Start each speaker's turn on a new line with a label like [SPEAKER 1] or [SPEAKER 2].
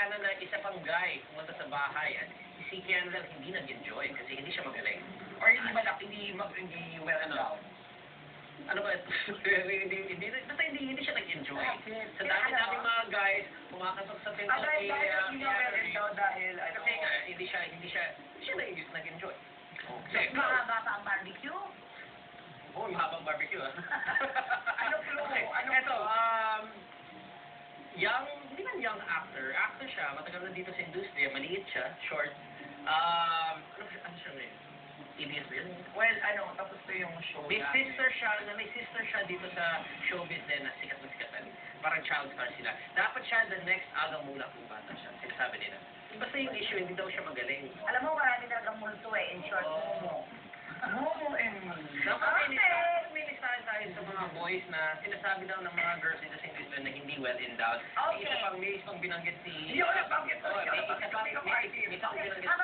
[SPEAKER 1] Kiana na isa pang guy pumunta sa bahay at si Kiana lang hindi nag-enjoy kasi hindi siya magaling.
[SPEAKER 2] Or hindi well endowed.
[SPEAKER 1] Ano ba? Hindi siya nag-enjoy. Sa dami-daming mga guys, pumakasok sa pinto
[SPEAKER 2] Dahil hindi niya well endowed dahil
[SPEAKER 1] kasi hindi siya nag-enjoy.
[SPEAKER 3] So, mahaba pa ang barbecue?
[SPEAKER 1] Oo, yung habang barbecue, ah.
[SPEAKER 2] Ano clue? Ano
[SPEAKER 1] Ito, hindi man young actor. Actor siya, matagal na dito sa industriya, maliit siya, short. Ano siya ngayon? EBS ba yun?
[SPEAKER 2] Well, tapos to yung show
[SPEAKER 1] May sister siya dito sa showbiz din na sikat na sikatan. Parang child star sila. Dapat siya the next Aga Mula kung bata siya. Sinasabi nila. Basta yung issue, hindi daw siya magaling.
[SPEAKER 3] Alam mo, marami talagang multo in short.
[SPEAKER 2] Momo and
[SPEAKER 1] Dapat may listahan tayo sa mga boys na sinasabi daw ng mga girls dito sa English na hindi well endowed.
[SPEAKER 3] Okay.
[SPEAKER 1] May isa pang binanggit si...
[SPEAKER 2] Hindi ako nabanggit.
[SPEAKER 1] May isa pang binanggit